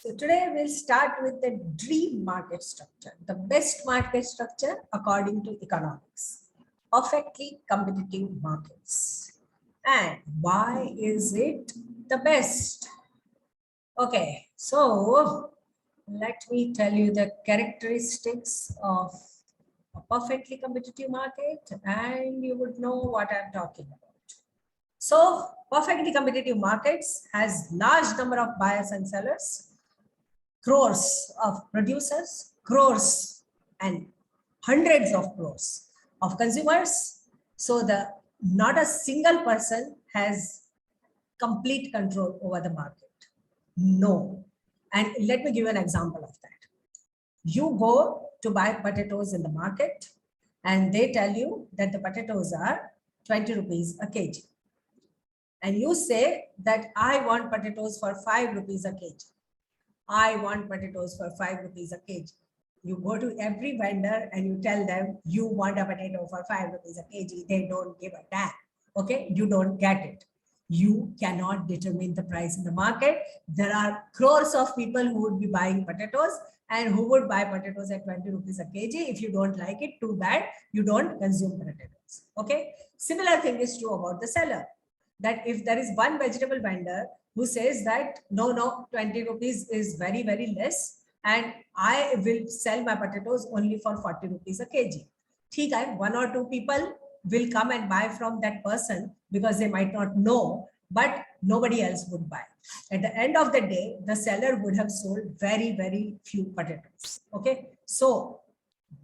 So today we'll start with the dream market structure, the best market structure according to economics, perfectly competitive markets. And why is it the best? Okay, so let me tell you the characteristics of a perfectly competitive market and you would know what I'm talking about. So perfectly competitive markets has large number of buyers and sellers, crores of producers, crores and hundreds of crores of consumers. So the not a single person has complete control over the market. No. And let me give you an example of that. You go to buy potatoes in the market and they tell you that the potatoes are 20 rupees a kg. And you say that I want potatoes for 5 rupees a kg. I want potatoes for 5 rupees a kg. You go to every vendor and you tell them you want a potato for 5 rupees a kg. They don't give a damn. Okay, you don't get it. You cannot determine the price in the market. There are crores of people who would be buying potatoes and who would buy potatoes at 20 rupees a kg. If you don't like it, too bad, you don't consume potatoes. Okay, similar thing is true about the seller. That if there is one vegetable vendor who says that no, 20 rupees is very, very less and I will sell my potatoes only for 40 rupees a kg. ठीक है, one or two people will come and buy from that person because they might not know, but nobody else would buy. At the end of the day, the seller would have sold very, very few potatoes. Okay, so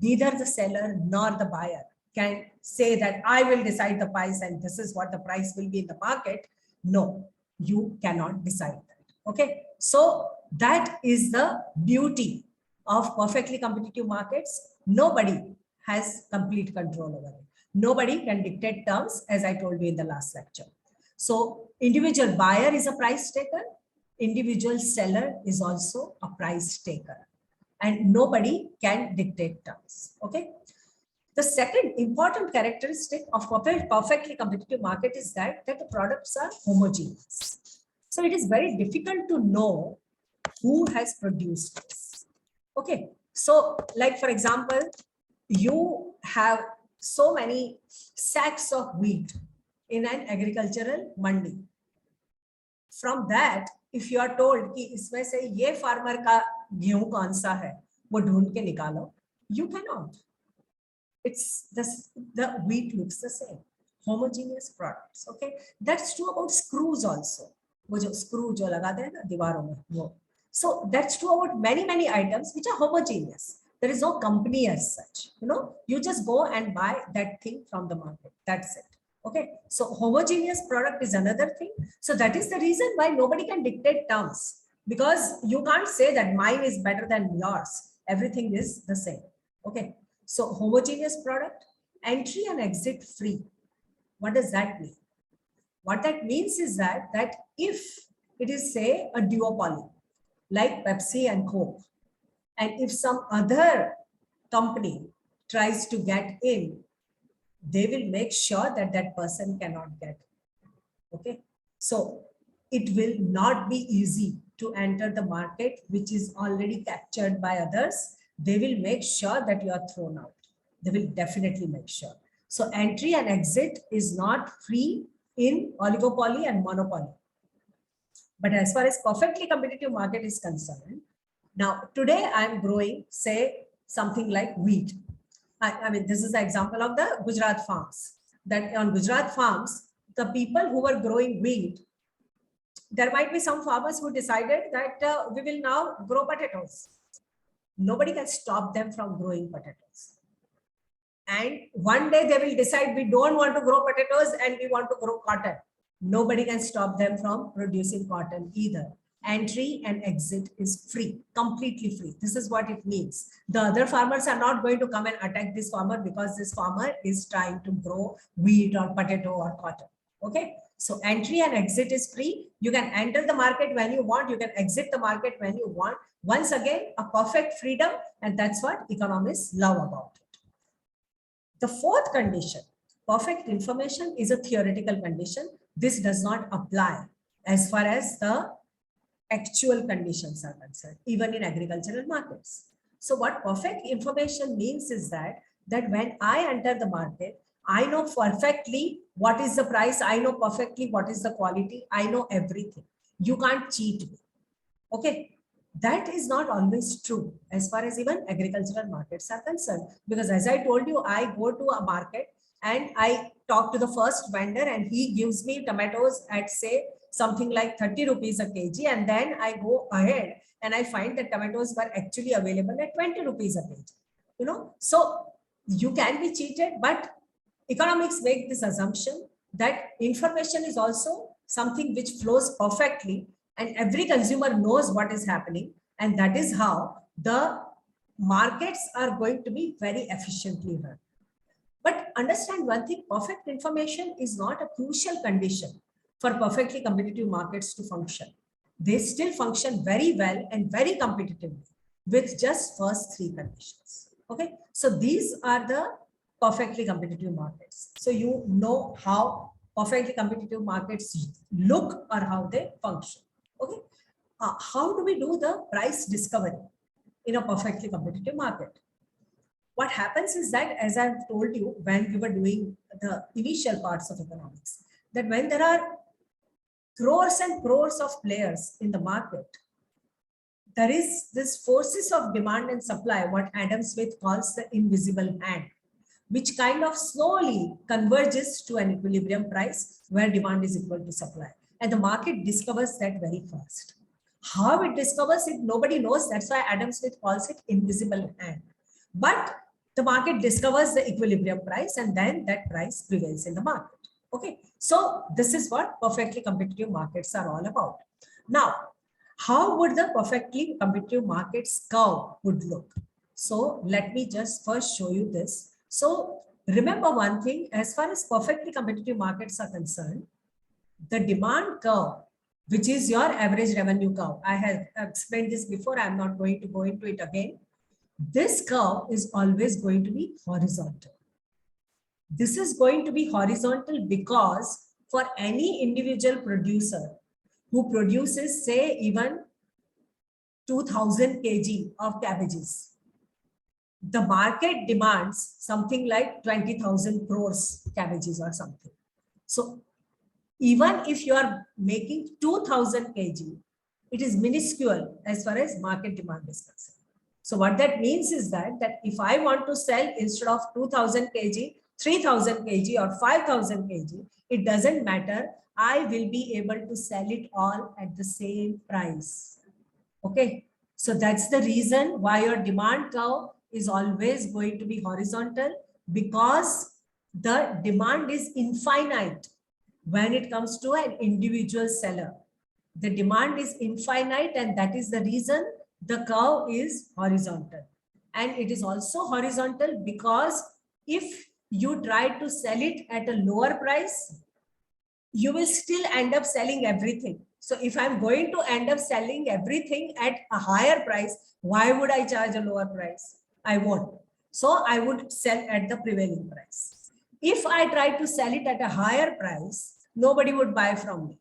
neither the seller nor the buyer can say that I will decide the price and this is what the price will be in the market. No, you cannot decide that. Okay, so that is the beauty of perfectly competitive markets. Nobody has complete control over it. Nobody can dictate terms, as I told you in the last lecture. So individual buyer is a price taker, individual seller is also a price taker, and nobody can dictate terms. Okay. The second important characteristic of perfectly competitive market is that the products are homogeneous. So it is very difficult to know who has produced this. Okay. So like for example, you have so many sacks of wheat in an agricultural mandi. From that, if you are told कि इसमें से ये farmer का गेहूं कौन सा है, वो ढूंढ के निकालो, you cannot. It's the wheat looks the same, homogeneous products. Okay, that's true about screws also. वो जो screw जो लगाते हैं ना दीवारों में वो. So that's true about many items which are homogeneous. There is no company as such. You know, you just go and buy that thing from the market. That's it. Okay, so homogeneous product is another thing. So that is the reason why nobody can dictate terms, because you can't say that mine is better than yours. Everything is the same. Okay, so homogeneous product, entry and exit free. What does that mean? What that means is that if it is say a duopoly like Pepsi and Coke, and if some other company tries to get in, they will make sure that that person cannot get. Okay, so it will not be easy to enter the market which is already captured by others. They will make sure that you are thrown out. They will definitely make sure. So entry and exit is not free in oligopoly and monopoly. But as far as perfectly competitive market is concerned, now today I'm growing, say, something like wheat. I mean, this is the example of the Gujarat farms. That on Gujarat farms, the people who were growing wheat, there might be some farmers who decided that we will now grow potatoes. Nobody can stop them from growing potatoes. And one day they will decide we don't want to grow potatoes and we want to grow cotton. Nobody can stop them from producing cotton either. Entry and exit is free, completely free. This is what it means. The other farmers are not going to come and attack this farmer because this farmer is trying to grow wheat or potato or cotton. Okay, so entry and exit is free. You can enter the market when you want, you can exit the market when you want. Once again, a perfect freedom, and that's what economists love about it. The fourth condition, perfect information, is a theoretical condition. This does not apply as far as the actual conditions are concerned, even in agricultural markets. So what perfect information means is that when I enter the market, I know perfectly what is the price. I know perfectly what is the quality. I know everything. You can't cheat me. Okay. That is not always true as far as even agricultural markets are concerned. Because as I told you, I go to a market and I talk to the first vendor and he gives me tomatoes at say something like 30 rupees a kg. And then I go ahead and I find that tomatoes were actually available at 20 rupees a kg. So you can be cheated, but economics make this assumption that information is also something which flows perfectly and every consumer knows what is happening, and that is how the markets are going to be very efficiently run. But understand one thing, perfect information is not a crucial condition for perfectly competitive markets to function. They still function very well and very competitively with just first three conditions. Okay, so these are the perfectly competitive markets. So you know how perfectly competitive markets look or how they function. Okay, how do we do the price discovery in a perfectly competitive market? What happens is that, as I've told you, when we were doing the initial parts of economics, that when there are crores and crores of players in the market, there is this forces of demand and supply, what Adam Smith calls the invisible hand, which kind of slowly converges to an equilibrium price where demand is equal to supply. And the market discovers that very fast. How it discovers it, nobody knows. That's why Adam Smith calls it invisible hand. But the market discovers the equilibrium price and then that price prevails in the market. Okay, so this is what perfectly competitive markets are all about. Now, how would the perfectly competitive markets curve would look? So let me just first show you this. So remember one thing, as far as perfectly competitive markets are concerned, the demand curve, which is your average revenue curve. I have explained this before. I'm not going to go into it again. This curve is always going to be horizontal. This is going to be horizontal because for any individual producer who produces, say, even 2000 kg of cabbages, the market demands something like 20,000 crores cabbages or something. So even if you are making 2000 kg, it is minuscule as far as market demand is concerned. So what that means is that if I want to sell instead of 2000 kg, 3000 kg or 5000 kg, it doesn't matter. I will be able to sell it all at the same price. Okay. So that's the reason why your demand curve is always going to be horizontal, because the demand is infinite when it comes to an individual seller. The demand is infinite, and that is the reason the curve is horizontal. And it is also horizontal because if you try to sell it at a lower price, you will still end up selling everything. So if I'm going to end up selling everything at a higher price, why would I charge a lower price? I won't. So I would sell at the prevailing price. If I try to sell it at a higher price, nobody would buy from me.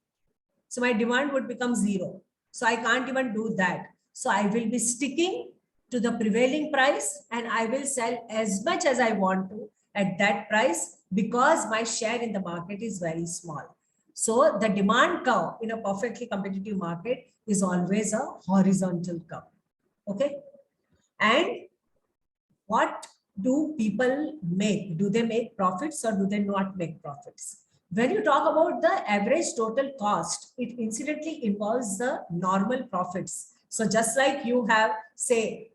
So my demand would become zero. So I can't even do that. So I will be sticking to the prevailing price and I will sell as much as I want to at that price because my share in the market is very small. So the demand curve in a perfectly competitive market is always a horizontal curve. Okay. And what do people make? Do they make profits or do they not make profits? When you talk about the average total cost, it incidentally involves the normal profits. So just like you have, say,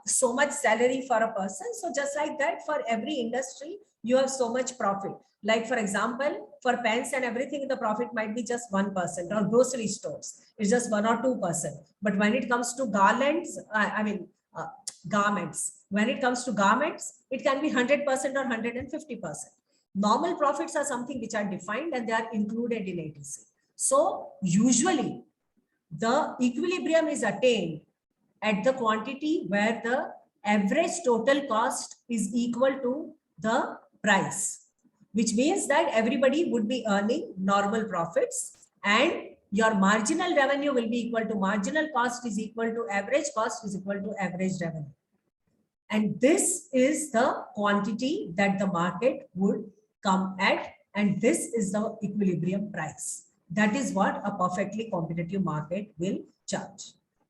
so much salary for a person, so just like that for every industry, you have so much profit. Like for example, for pens and everything, the profit might be just 1%, or grocery stores, it's just 1 or 2%. But when it comes to garlands, garments, when it comes to garments, it can be 100% or 150%. Normal profits are something which are defined and they are included in ATC. So usually the equilibrium is attained at the quantity where the average total cost is equal to the price, which means that everybody would be earning normal profits and your marginal revenue will be equal to marginal cost is equal to average cost is equal to average revenue. And this is the quantity that the market would come at, and this is the equilibrium price. That is what a perfectly competitive market will charge.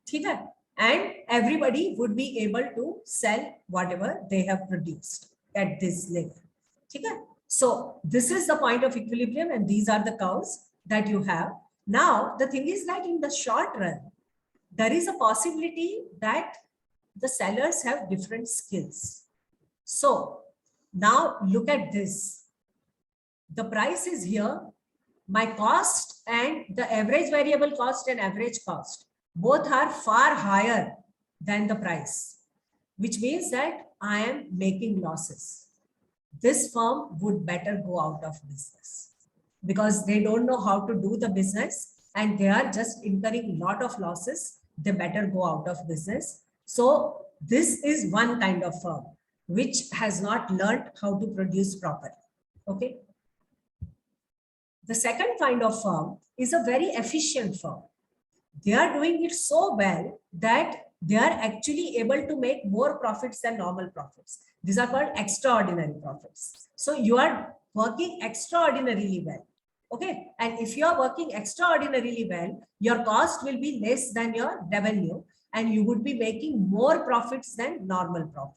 Okay? And everybody would be able to sell whatever they have produced at this level. Okay? So this is the point of equilibrium, and these are the curves that you have. Now, the thing is that in the short run, there is a possibility that the sellers have different skills. So now look at this. The price is here. My cost and the average variable cost and average cost, both are far higher than the price, which means that I am making losses. This firm would better go out of business because they don't know how to do the business and they are just incurring a lot of losses. They better go out of business. So this is one kind of firm which has not learned how to produce properly. Okay. The second kind of firm is a very efficient firm. They are doing it so well that they are actually able to make more profits than normal profits. These are called extraordinary profits. So you are working extraordinarily well. Okay. And if you are working extraordinarily well, your cost will be less than your revenue and you would be making more profits than normal profits.